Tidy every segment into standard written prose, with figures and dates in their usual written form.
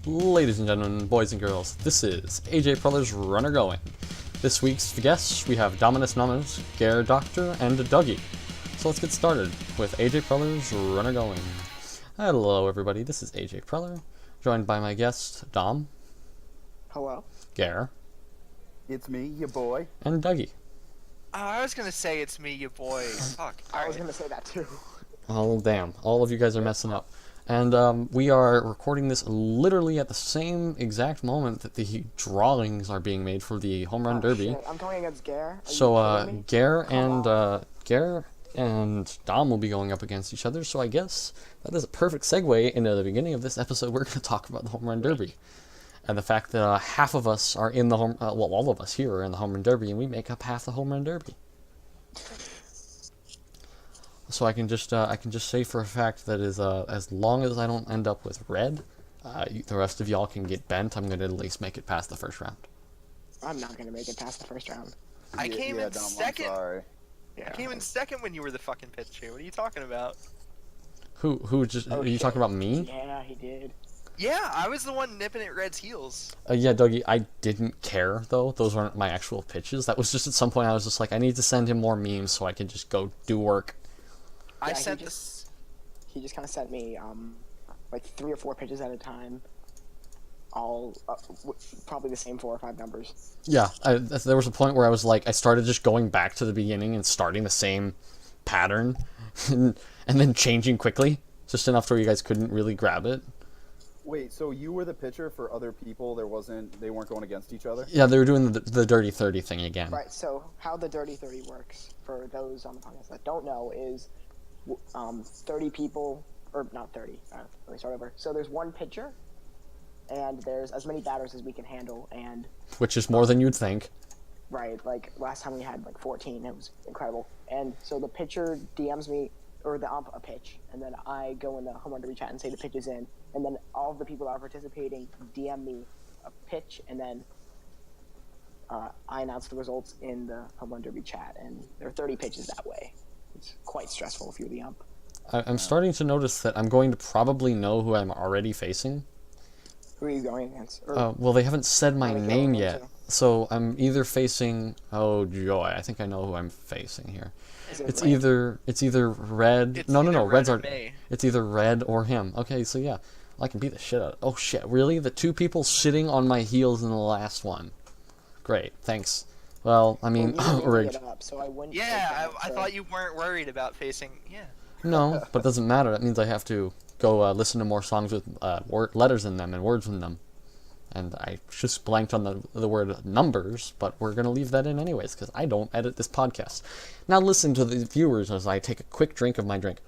Ladies and gentlemen, boys and girls, this is AJ Prellers Runner Going. This week's guests, we have Dominus, Gare DR, and Dougie. So let's get started with AJ Prellers Runner Going. Hello everybody, this is AJ Preller, joined by my guest, Dom. Hello. Gare. It's me, your boy. And Dougie. I was gonna say it's me, you boy. Fuck. I was gonna say that too. Oh damn, all of you guys are messing up. And we are recording this literally at the same exact moment that the drawings are being made for the Home Run Derby. Shit. I'm going against Gare. So Gare and Dom will be going up against each other. So I guess that is a perfect segue into the beginning of this episode. We're going to talk about the Home Run Derby and the fact that half of us are in the all of us here are in the Home Run Derby, and we make up half the Home Run Derby. So I can just say for a fact that as long as I don't end up with red, the rest of y'all can get bent. I'm gonna at least make it past the first round. I'm not gonna make it past the first round. I came in second. I'm sorry. I came in second when you were the fucking pitcher. What are you talking about? Who just? Are you talking about me? Yeah, he did. Yeah, I was the one nipping at Red's heels. Yeah, Dougie, I didn't care, though. Those weren't my actual pitches. That was just at some point I was just like, I need to send him more memes so I can just go do work. I Yeah, sent this. He just kind of sent me like 3 or 4 pitches at a time, all probably the same 4 or 5 numbers. Yeah, there was a point where I was like, I started just going back to the beginning and starting the same pattern, and then changing quickly, just enough to where you guys couldn't really grab it. Wait, so you were the pitcher for other people? They weren't going against each other? Yeah, they were doing the Dirty 30 thing again. Right. So how the Dirty 30 works, for those on the podcast that don't know, is 30 people, or not 30. Let me start over. So there's one pitcher, and there's as many batters as we can handle, and Which is more than you'd think. right, like last time we had like 14. It was incredible. And so the pitcher DMs me, or the ump, a pitch, and then I go in the Home Run Derby chat and say the pitch is in, and then all of the people that are participating DM me a pitch, and then I announce the results in the Home Run Derby chat, and there are 30 pitches that way. It's quite stressful if you're the ump. I'm starting to notice that I'm going to probably know who I'm already facing. Who are you going against? Well, they haven't said my Wanna go name into? yet, so I'm either facing. Oh joy! I think I know who I'm facing here. Is it It's Red? either red. It's No, either Reds Red or are. me. It's either red or him. Okay, so yeah, I can beat the shit out. Oh shit! Really? The 2 people sitting on my heels in the last one. Great, thanks. Well, I mean, Well, you didn't rigged. get up, so I wouldn't Yeah, take that, I so- thought you weren't worried about facing. Yeah. No, but it doesn't matter. That means I have to go listen to more songs with letters in them and words in them. And I just blanked on the word numbers, but we're going to leave that in anyways, because I don't edit this podcast. Now listen to the viewers as I take a quick drink of my drink.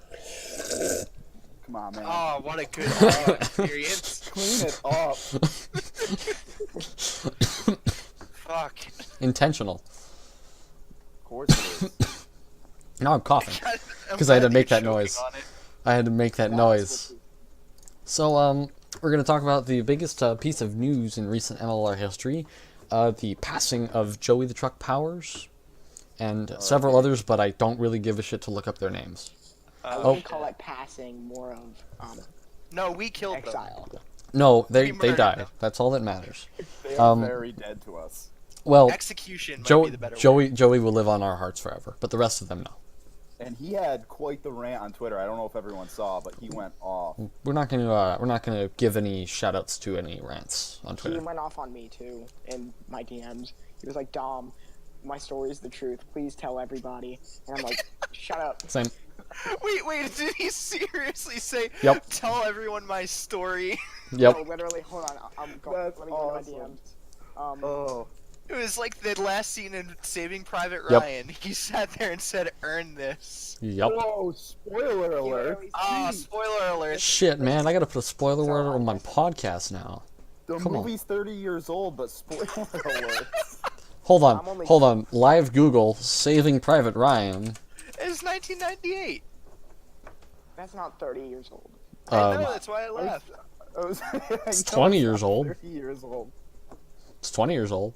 Come on, man. Oh, what a good audio experience. Clean it up. Fuck. Intentional. Of course it is. Now I'm coughing. I'm 'Cause I had to glad make you're that noise. choking on it. I had to make that noise. So, we're going to talk about the biggest piece of news in recent MLR history, the passing of Joey the Truck Powers, and several others, but I don't really give a shit to look up their names. I Oh. wouldn't call it passing, more of No, we killed them. exile. No, they We murdered died. them. That's all that matters. They are very dead to us. Well, Execution might be the better word. Joey will live on our hearts forever, but the rest of them, no. And he had quite the rant on Twitter. I don't know if everyone saw, but he went off. We're not gonna give any shoutouts to any rants on He Twitter. went off on me too in my DMs. He was like, "Dom, my story is the truth. Please tell everybody." And I'm like, "Shut up." Same. Wait, did he seriously say, Yep. tell everyone my story? Yep. No, literally. Hold on. I'm going. That's Let me go to my awesome. DMs. Oh. It was like the last scene in Saving Private Yep. Ryan. He sat there and said, earn this. Yep. Whoa, spoiler alert. Ah, spoiler alert. Shit, man! I gotta put a spoiler word on my podcast now. The Come on. movie's 30 years old, but spoiler alert. Hold I'm only- on. Live Google Saving Private Ryan. It's 1998. That's not 30 years old. I Um, know, that's why I laughed. It's 20 years old. 30 years old. It's 20 years old.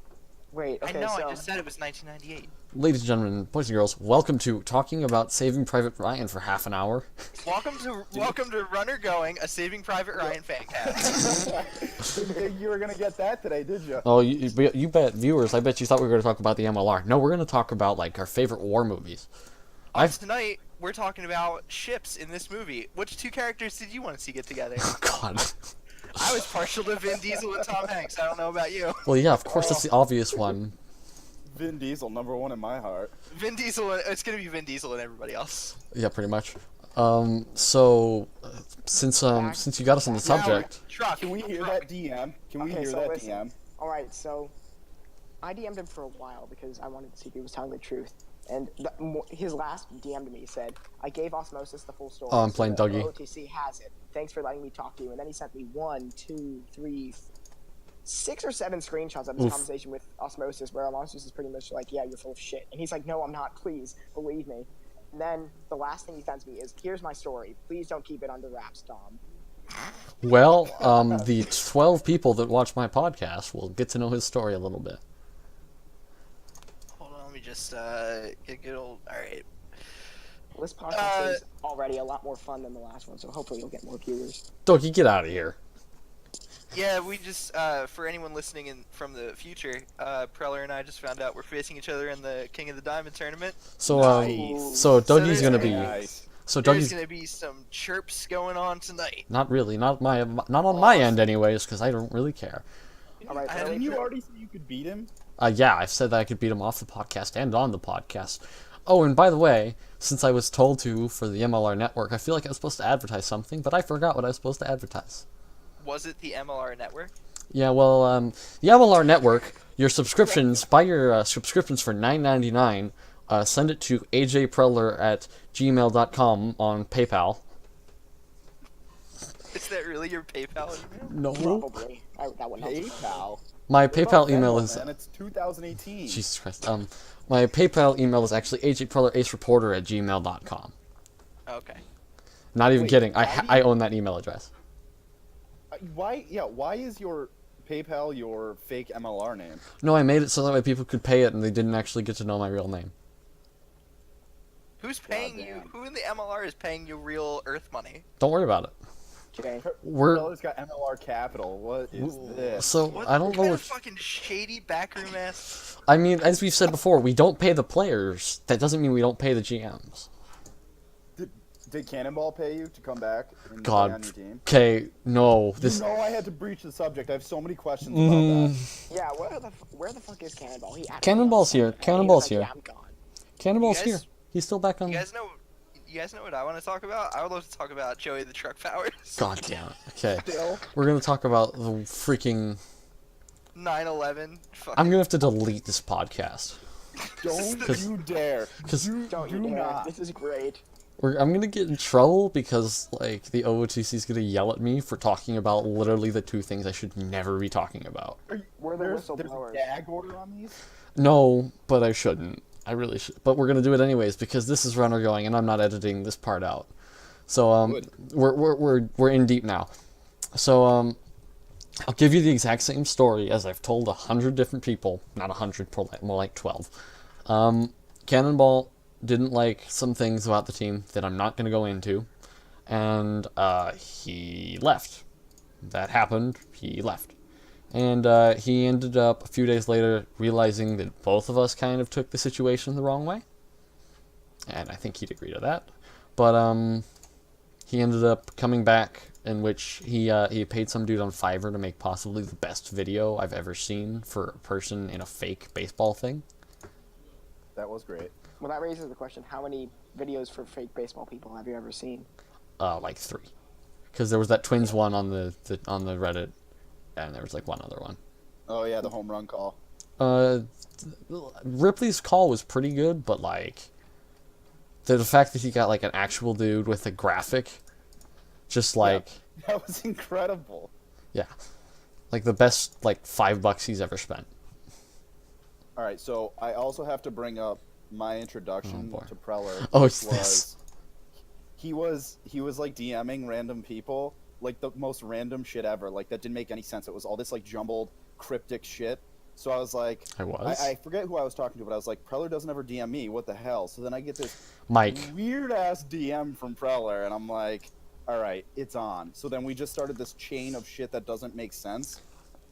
Wait, I okay, know. so I just said it was 1998. Ladies and gentlemen, boys and girls, welcome to talking about Saving Private Ryan for half an hour. Welcome to Runner Going, a Saving Private Ryan fan cast. Didn't think you were gonna get that today, did you? Oh, you bet, viewers. I bet you thought we were going to talk about the MLR. No, we're going to talk about like our favorite war movies. Tonight we're talking about ships in this movie. Which two characters did you want to see get together? Oh God. I was partial to Vin Diesel and Tom Hanks. I don't know about you. Well, yeah, of course that's the obvious one. Vin Diesel, #1 in my heart. Vin Diesel. It's gonna be Vin Diesel and everybody else. Yeah, pretty much. Since you got us on the subject, Truck. Can we hear that DM? Can we Okay, hear so that listen. DM? all right, so I DM'd him for a while because I wanted to see if he was telling the truth. And his last DM to me said, "I gave Osmosis the full story. Oh, I'm playing so Dougie. OTC has it. Thanks for letting me talk to you." And then he sent me 1, 2, 3, 6 or 7 screenshots of his Oof. conversation with Osmosis, where Osmosis is pretty much like, "Yeah, you're full of shit." And he's like, "No, I'm not. Please believe me." And then the last thing he sends me is, "Here's my story. Please don't keep it under wraps, Dom." well, the 12 people that watch my podcast will get to know his story a little bit. Hold on, let me just get good old. All right. Well, this podcast is already a lot more fun than the last one, so hopefully you'll get more viewers. Dougie, get out of here. Yeah, we just for anyone listening in from the future, Preller and I just found out we're facing each other in the King of the Diamond tournament. So, Nice. so Dougie's there's gonna gonna be. be- Nice. So There's Dougie's gonna be some chirps going on tonight. not really, not on my end, anyways, because I don't really care. All right, I so Didn't you already say you could beat him? Yeah, I've said that I could beat him off the podcast and on the podcast. Oh, and by the way, since I was told to for the MLR network, I feel like I was supposed to advertise something, but I forgot what I was supposed to advertise. Was it the MLR network? Yeah, well, the MLR network, your subscriptions, buy your subscriptions for $9.99, send it to ajpreller@gmail.com on PayPal. Is that really your PayPal email? No. probably. That would help. PayPal. My What about PayPal email Venmo, is... man? It's 2018. Jesus Christ. My PayPal email is actually ajpreller@gmail.com. Okay. Not even Wait, kidding. why do I you- own that email address. Why? Yeah. Why is your PayPal your fake MLR name? No, I made it so that way people could pay it and they didn't actually get to know my real name. Who's paying you? Goddamn. Who in the MLR is paying you real Earth money? Don't worry about it. Okay. We're... Preller's got MLR Capital. What is this? So, What I don't know kind what... of fucking shady backroom ass? I mean, as we've said before, we don't pay the players. That doesn't mean we don't pay the GMs. Did Cannonball pay you to come back and play God. on your team? Okay, no. You know I had to breach the subject. I have so many questions about that. Yeah, where the fuck is Cannonball? He actually Cannonball's got here. something. Cannonball's He's like, here. "Yeah, I'm gone." Cannonball's You guys- here. He's still back on... You guys know what I want to talk about? I would love to talk about Joey the Truck Powers. God damn it. Okay. Still, We're gonna talk about the freaking... 9/11. I'm gonna have to delete this podcast. don't 'Cause- you dare. 'cause- Don't Do you dare. not. This is great. I'm gonna get in trouble because, like, the OOTC is gonna yell at me for talking about literally the two things I should never be talking about. We're the There's a whistleblowers. gag order on these? No, but I shouldn't. I really should. But we're gonna do it anyways because this is runner going, and I'm not editing this part out. So Good. we're in deep now. So I'll give you the exact same story as I've told 100 different people. Not 100, more like 12. Cannonball didn't like some things about the team that I'm not gonna go into, and he left. That happened. He left. And he ended up, a few days later, realizing that both of us kind of took the situation the wrong way. And I think he'd agree to that. But he ended up coming back, in which he paid some dude on Fiverr to make possibly the best video I've ever seen for a person in a fake baseball thing. That was great. Well, that raises the question: how many videos for fake baseball people have you ever seen? Like 3. Because there was that Twins one on the Reddit, and there was like one other one. Oh yeah, the home run call. Ripley's call was pretty good, but like the fact that he got like an actual dude with a graphic, just like That was incredible. yeah, like the best like $5 he's ever spent. All right, so I also have to bring up my introduction boy. to Preller. Oh, which it's this. He was like DMing random people, like the most random shit ever. Like that didn't make any sense. It was all this like jumbled, cryptic shit. So I was like, I was? I forget who I was talking to, but I was like, Preller doesn't ever DM me. What the hell? So then I get this Mike. weird ass DM from Preller, and I'm like, all right, it's on. So then we just started this chain of shit that doesn't make sense,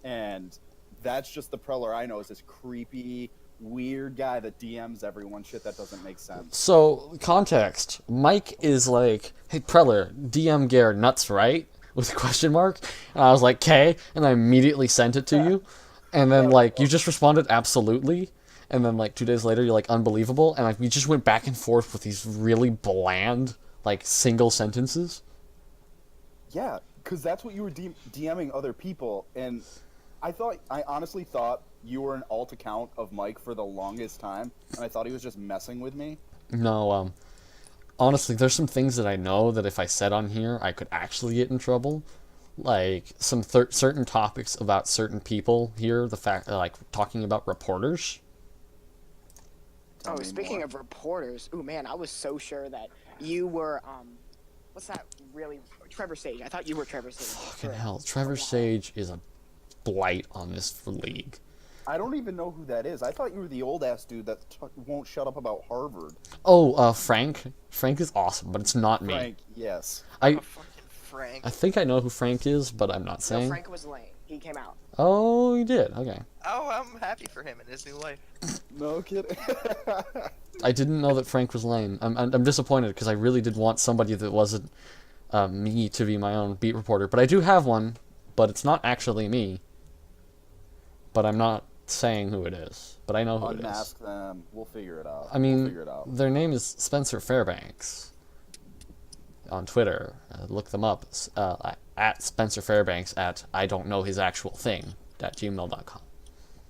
and that's just the Preller I know, is this creepy, weird guy that DMs everyone shit that doesn't make sense. So, context. Mike is like, hey, Preller, DM Gare nuts, right? With a question mark. And I was like, "K," and I immediately sent it to you. And then, like, you just responded, absolutely. And then, like, 2 days later, you're like, unbelievable. And, like, we just went back and forth with these really bland, like, single sentences. Yeah, because that's what you were DMing other people, and I honestly thought you were an alt account of Mike for the longest time, and I thought he was just messing with me. No, honestly, there's some things that I know that if I said on here, I could actually get in trouble. Like, some certain topics about certain people here, the fact, like, talking about reporters. Tell Oh, me speaking more. of reporters, ooh man, I was so sure that you were what's that really? Trevor Sage. I thought you were Trevor Sage. Fucking hell, Trevor Sage is a blight on this league. I don't even know who that is. I thought you were the old ass dude that won't shut up about Harvard. Oh, Frank. Frank is awesome, but it's not me. Frank, yes. I Oh, fucking Frank. I think I know who Frank is, but I'm not No, saying. Frank was lame. He came out. Oh, you did. Okay. Oh, I'm happy for him in his new life. No kidding. I didn't know that Frank was lame. I'm disappointed because I really did want somebody that wasn't me to be my own beat reporter. But I do have one, but it's not actually me. But I'm not saying who it is. But I know who it is. Unmask them. We'll figure it out. I mean, we'll figure it out. their name is Spencer Fairbanks on Twitter. Look them up at Spencer Fairbanks at I don't know his actual thing at gmail.com.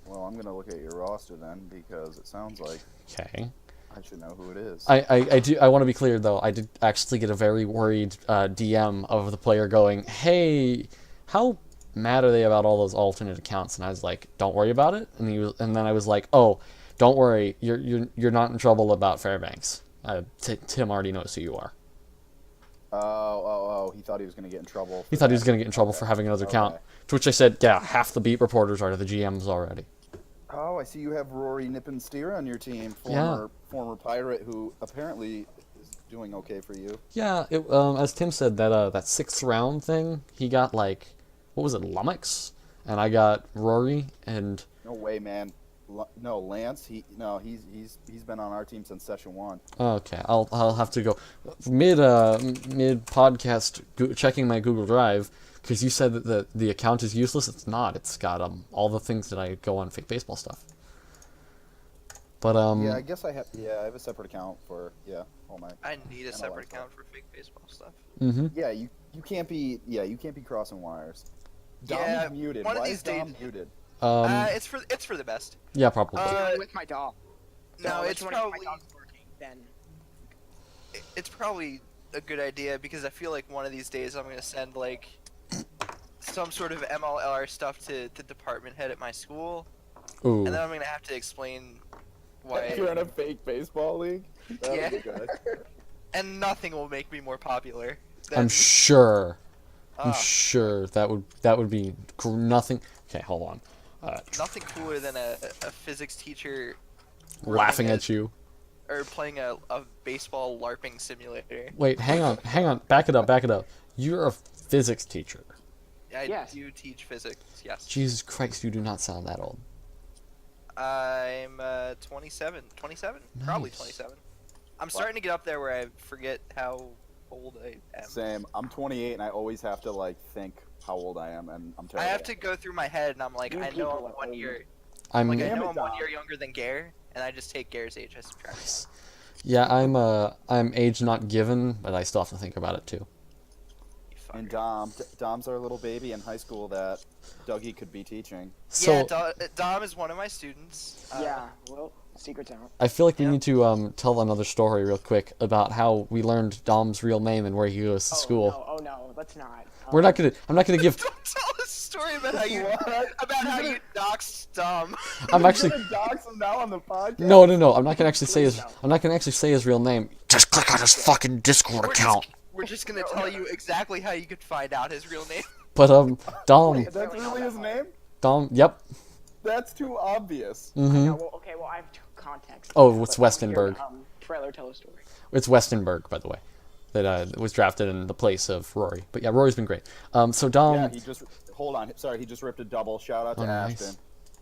Well, I'm gonna look at your roster then, because it sounds like Okay. I should know who it is. I want to be clear though. I did actually get a very worried DM of the player going, "Hey, how mad are they about all those alternate accounts?" And I was like, "Don't worry about it." And then I was like, "Oh, don't worry. You're not in trouble about Fairbanks. Tim already knows who you are." Oh, he thought he was gonna get in trouble. He thought he was going to get in trouble for having another account. To which I said, "Yeah, half the beat reporters are the GMs already." Oh, I see you have Rory Nippensteer on your team, Yeah. former pirate who apparently is doing okay for you. Yeah, as Tim said, that sixth round thing, he got like, what was it, Lummox? And I got Rory, and No way, man. No, Lance. He's been on our team since session 1. okay, I'll have to go mid podcast checking my Google Drive because you said that the account is useless. It's not. It's got all the things that I go on fake baseball stuff. But Yeah, I guess I have. Yeah, I have a separate account for all my. I need a MLS separate stuff. account for fake baseball stuff. Mm-hmm. Yeah, you can't be crossing wires. Dom Yeah, is muted. one of Why these is Dom days- muted? It's for the best. Yeah, probably. With my dog. No, So it's when probably my dog's working, then it's probably a good idea because I feel like one of these days I'm gonna send like some sort of MLR stuff to the department head at my school, Ooh. and then I'm gonna have to explain why. You're in a fake baseball league. That Yeah. would be good. And nothing will make me more popular. I'm sure. I'm Ah, sure that would be nothing. Okay, hold on. nothing cooler than a physics teacher Laughing running at you. or playing a baseball LARPing simulator. Wait, hang on. Back it up. You're a physics teacher. I Yes. do teach physics. Yes. Jesus Christ, you do not sound that old. I'm 27. 27? Probably Nice. 27. I'm starting to get up there where I forget how old I am. Same. I'm 28, and I always have to like think how old I am, and I'm I terrible. have to go through my head, and I'm like, You I people know are I'm one old. year. I'm Like I Damn know it, I'm 1 Dom. year younger than Gare, and I just take Gare's age as subtract. yeah, I'm age not given, but I still have to think about it too. You fucker. And Dom's our little baby in high school that Dougie could be teaching. So Yeah, Dom is one of my students. yeah. Well, secret's out. I feel like we Yeah. need to tell another story real quick about how we learned Dom's real name and where he goes to school. Oh no, let's not. I'm not gonna give. Don't tell a story about how you What? doxed Dom. I'm actually You're gonna dox him now on the podcast. no. I'm not gonna actually say his. Please don't. I'm not gonna actually say his real name. Just click on his fucking Discord account. We're just gonna tell you exactly how you could find out his real name. But Dom, That's really his name? Dom. Yep. That's too obvious. Mm-hmm. No, well, okay, well, I have context. Oh, it's But I wanna hear, Westenberg. Preller tell a story. It's Westenberg, by the way, that was drafted in the place of Rory. But yeah, Rory's been great. So Dom, Yeah, he just hold on. Sorry, he just ripped a double. Shout out to Ashton.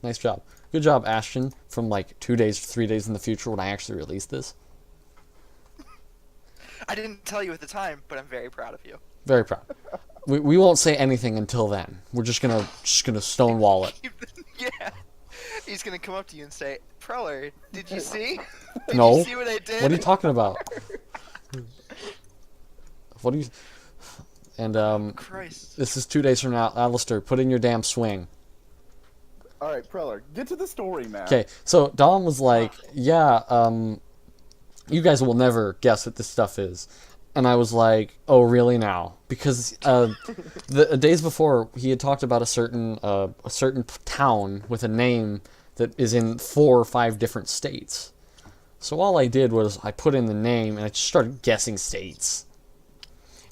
Nice job. Good job, Ashton. From like 2 days, 3 days in the future when I actually release this. I didn't tell you at the time, but I'm very proud of you. Very proud. We won't say anything until then. We're just gonna stonewall it. Yeah. He's gonna come up to you and say, Preller, did you see? Did No. you see what I did? What are you talking about? What are you? And Christ. this is 2 days from now. Alistair, put in your damn swing. All right, Preller, get to the story, man. Okay, so Dom was like, yeah, you guys will never guess what this stuff is. And I was like, oh, really now? Because the days before, he had talked about a certain town with a name that is in 4 or 5 different states. So all I did was I put in the name and I just started guessing states.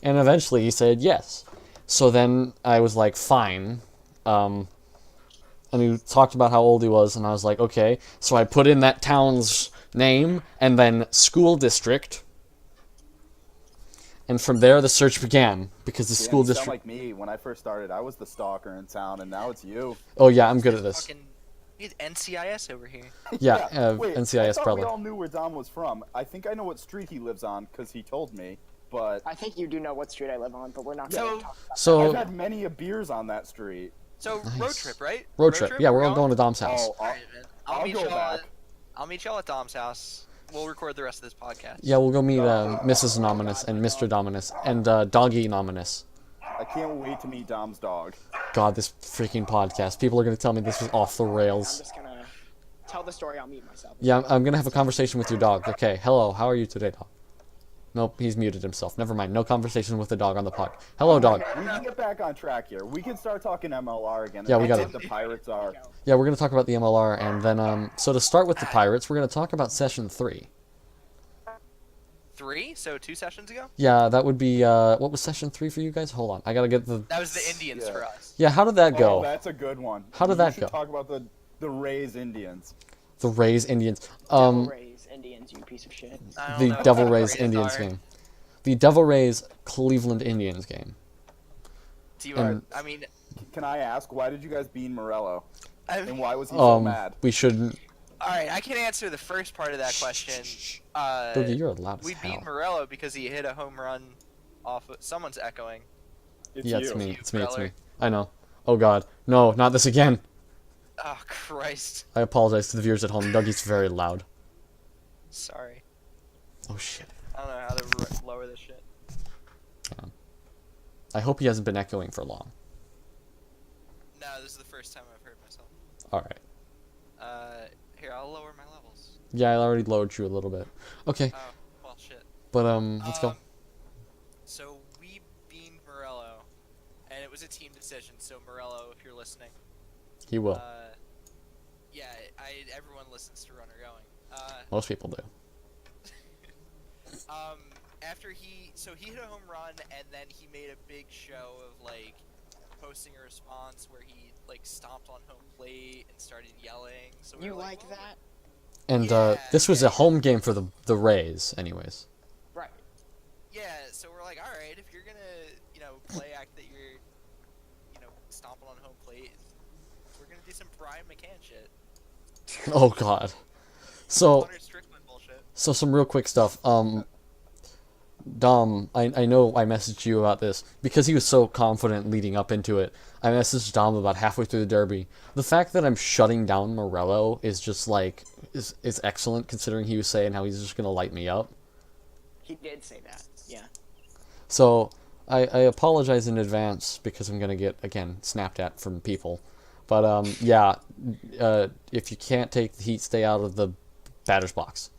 And eventually he said yes. So then I was like, fine. And he talked about how old he was, and I was like, okay. So I put in that town's name and then school district. And from there, the search began, because the school You sound district... like me. When I first started, I was the stalker in town, and now it's you. Oh, yeah, I'm good at this. Fucking need NCIS over here. Yeah, Wait, NCIS I thought we Preller. all knew where Dom was from. I think I know what street he lives on, because he told me, but I think you do know what street I live on, but we're not So- going to talk about I've So, had many a beers on that street. So road trip, right? road trip. Yeah, we're all going to Dom's house. Oh, Alright, man. I'll meet go y'all back. I'll meet y'all at Dom's house. We'll record the rest of this podcast. Yeah, we'll go meet Mrs. Nominus and Mr. Dominus and Doggy Nominus. I can't wait to meet Dom's dog. God, this freaking podcast. People are going to tell me this was off the I'm rails. just going to tell the story. I'll mute myself. Yeah, I'm going to have a conversation with your dog. Okay, hello, how are you today, dog? Nope, he's muted himself. Never mind, no conversation with the dog on the pod. Hello, dog. We can get back on track here. We can start talking MLR again. Yeah, we That's gotta- what the Pirates are. Yeah, we're going to talk about the MLR, and then, so to start with the Pirates, we're going to talk about Session 3. 3? So 2 sessions ago? Yeah, that would be, what was Session 3 for you guys? Hold on, I gotta get the... That was the Indians Yeah. for us. Yeah, how did that Oh, go? that's a good one. How did We that should go? Talk about the Rays Indians. The Rays Indians. Devil Rays, Indians, you piece of shit. I don't The know Devil what Rays Rays Indians are. game. The Devil Rays Cleveland Indians game. Do you, And- I mean, Can I ask, why did you guys bean Morello? I And why was he so mad? We shouldn't... Alright, I can answer the first part of that question. Dougie, you're loud as We hell. beat Morello because he hit a home run off of... Someone's echoing. It's Yeah, you. it's me. It's me. It's me. Preller. I know. Oh god. No, not this again. Oh, Christ. I apologize to the viewers at home. Dougie's very loud. Sorry. Oh shit. I don't know how to lower this shit. I hope he hasn't been echoing for long. No, this is the first time I've heard myself. Alright. Here, I'll lower my levels. Yeah, I already lowered you a little bit. Okay, Oh, well, shit. but let's go. So we beat Morello, and it was a team decision. So Morello, if you're listening, He will. yeah, everyone listens to Runner Going. Most people do. After he hit a home run, and then he made a big show of like posting a response where he like stomped on home plate and started yelling. So we You were like "Whoa." that? And Yeah, this was yeah. a home game for the Rays, anyways. Right. Yeah, so we're like, all right, if you're gonna, play act that you're, stomping on home plate, we're gonna do some Brian McCann shit. Oh god. So Hunter Strickland bullshit. So some real quick stuff. Dom, I know I messaged you about this because he was so confident leading up into it. I messaged Dom about halfway through the derby. The fact that I'm shutting down Morello is just like is excellent considering he was saying how he's just gonna light me up. He did say that. Yeah. So I apologize in advance because I'm gonna get again snapped at from people. But yeah, if you can't take the heat, stay out of the batter's box.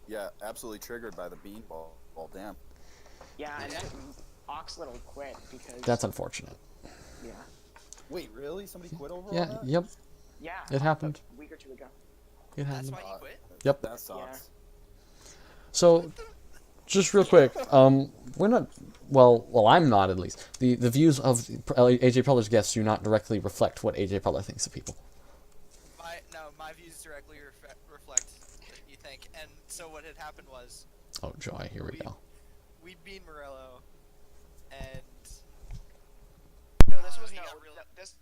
Yeah, absolutely triggered by the beanball. Oh, damn. Yeah, and then Ox Little quit because. That's unfortunate. Yeah. Wait, really? Somebody quit over Yeah. on that? Yep. Yeah. It happened. A week or two ago. It That's happened. why he quit. Yep. That sucks. So, just real quick, we're not, well, I'm not at least. The views of AJ Preller's guests do not directly reflect what AJ Preller thinks of people. my views directly reflect what you think. And so what had happened was Oh joy, here we go. we beat Morello, and No, this was he no. got really- No, this.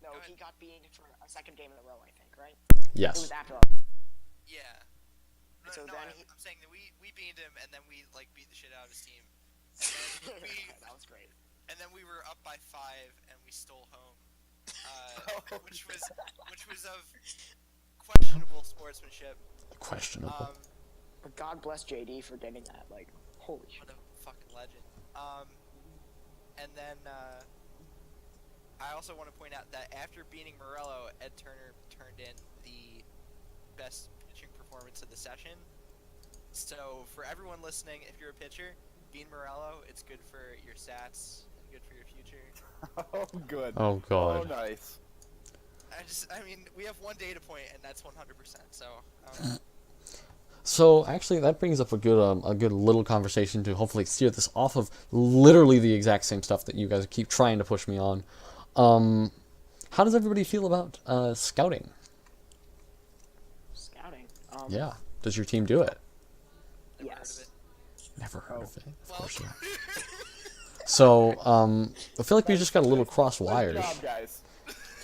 No, Go ahead. he got beaten for a second game in a row, I think, right? It Yes. was after. yeah. No, So no, then I'm saying that we beat him, and then we like beat the shit out of his team, and then That was great. we were up by 5, and we stole home, which was of questionable sportsmanship. Questionable. But God bless JD for getting that. Like, holy shit. What a fucking legend. And then I also want to point out that after beating Morello, Ed Turner turned in the best pitching performance of the session. So for everyone listening, if you're a pitcher, being Morello, it's good for your stats and good for your future. Oh, good. Oh god. Oh, nice. I mean, we have one data point, and that's 100%. So. So actually, that brings up a good little conversation to hopefully steer this off of literally the exact same stuff that you guys keep trying to push me on. How does everybody feel about scouting? Scouting. Yeah. Does your team do it? Yes. Never heard of it. Of Well. course not. So, I feel like we just got a little cross Good wires. job, guys.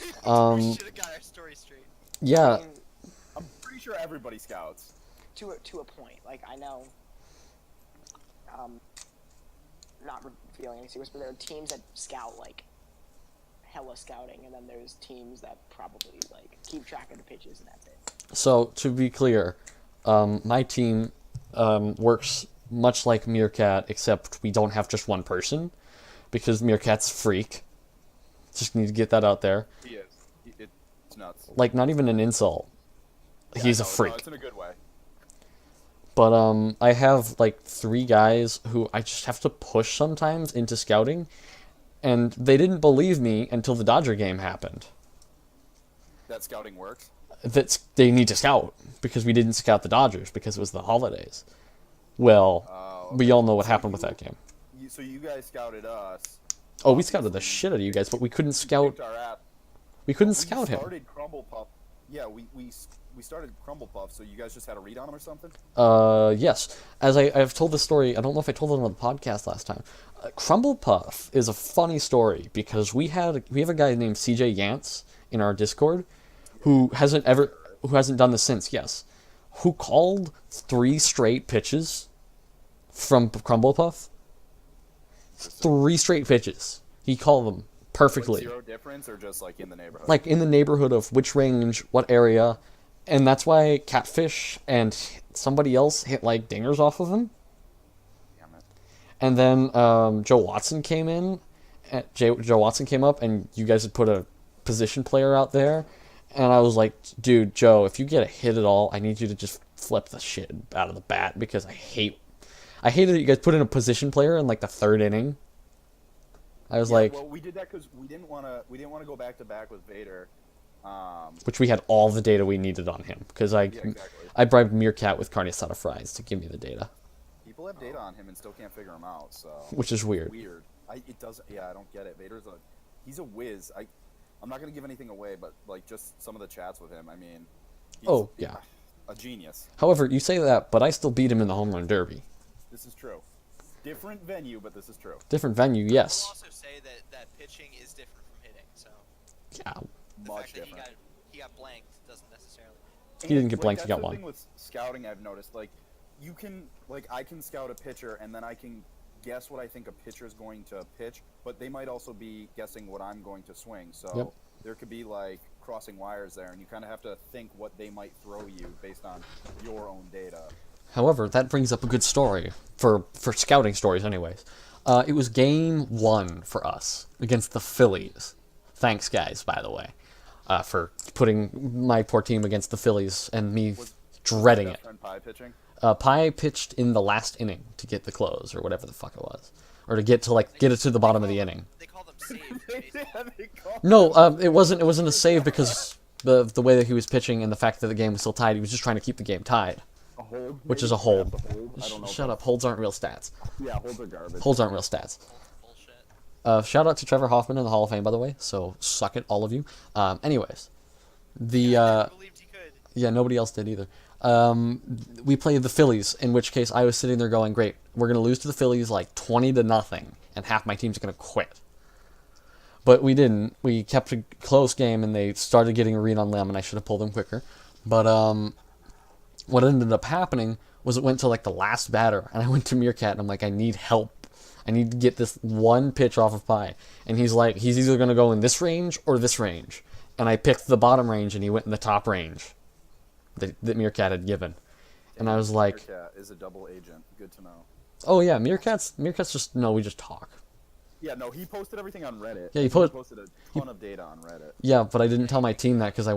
We should have got our story straight. Yeah. I'm pretty sure everybody scouts. To a point. Like, I know. Not revealing any secrets, but there are teams that scout like hella scouting, and then there's teams that probably like keep track of the pitches, and that's it. So to be clear, my team works much like Meerkat, except we don't have just one person, because Meerkat's freak. Just need to get that out there. He is. It's nuts. Like, not even an insult. He's a No, freak. No, it's in a good way. But I have like 3 guys who I just have to push sometimes into scouting, and they didn't believe me until the Dodger game happened. That scouting works. They need to scout because we didn't scout the Dodgers because it was the holidays. Well, we all know what happened with that game. So you guys scouted us. Oh, we scouted the shit out of you guys, but we couldn't scout. Kicked our ass. We couldn't We scout him. started Crumble Puff. Yeah, we started Crumble Puff, so you guys just had a read on him or something? Yes. As I've told this story, I don't know if I told it on the podcast last time. Crumble Puff is a funny story because we have a guy named CJ Yance in our Discord who hasn't done this since. Yes, who called 3 straight pitches from Crumble Puff. 3 straight pitches. He called them perfectly. Like 0 difference or just like in the neighborhood? Like in the neighborhood of which range, what area, and that's why Catfish and somebody else hit like dingers off of him. Damn it. And then Joe Watson came in. Joe Watson came up, and you guys had put a position player out there. And I was like, dude, Joe, if you get a hit at all, I need you to just flip the shit out of the bat because I hate that you guys put in a position player in like the 3rd inning. I was like, well, we did that because we didn't want to go back to back with Vader. which we had all the data we need on him because exactly. I bribed Meerkat with carne asada fries to give me the data, People have data on him and still can't figure him out. So which is weird. weird. It does. Yeah, I don't get it. He's a whiz. I'm not gonna give anything away, but like just some of the chats with him. I mean, he's Yeah. a genius. However, you say that, but I still beat him in the home run derby. This is true. Different venue, but this is true. Different venue, We'll yes. also say that pitching is different from hitting. So Yeah, the Much fact that different. he got blanked doesn't necessarily. He didn't get blanked, he That's got the one. thing with scouting, I've noticed. Like, I can scout a pitcher, and then I can guess what I think a pitcher is going to pitch, but they might also be guessing what I'm going to swing. So Yep. there could be like crossing wires there, and you kind of have to think what they might throw you based on your own data. However, that brings up a good story for scouting stories, anyways. It was game 1 for us against the Phillies. Thanks, guys, by the way, for putting my poor team against the Phillies and me dreading it. Friend Pie pitching. Pie pitched in the last inning to get the close, or whatever the fuck it was, or to get it to the bottom of the inning. They call them saves. basically. No, it wasn't a save because the way that he was pitching and the fact that the game was still tied. He was just trying to keep the game tied. A hold, Which maybe? is a hold. Perhaps a hold? I don't know. Shut up. Holds aren't real stats. Yeah, holds are garbage. Holds aren't real stats. Bullshit. Shout out to Trevor Hoffman in the Hall of Fame, by the way. So suck it, all of you. Anyways, I never believed he could. Yeah, nobody else did either. We played the Phillies, in which case I was sitting there going, great, we're going to lose to the Phillies like 20-0, and half my team's going to quit. But we didn't. We kept a close game, and they started getting a read on them, and I should have pulled them quicker. But what ended up happening was it went to like the last batter, and I went to Meerkat, and I'm like, I need help. I need to get this one pitch off of Pi. And he's like, he's either going to go in this range or this range. And I picked the bottom range, and he went in the top range that Meerkat had given. And I was like... Meerkat is a double agent. Good to know. Oh, yeah, Meerkat's just... No, we just talk. Yeah, no, he posted everything on Reddit. Yeah, he posted a ton of data on Reddit. Yeah, but I didn't tell my team that because I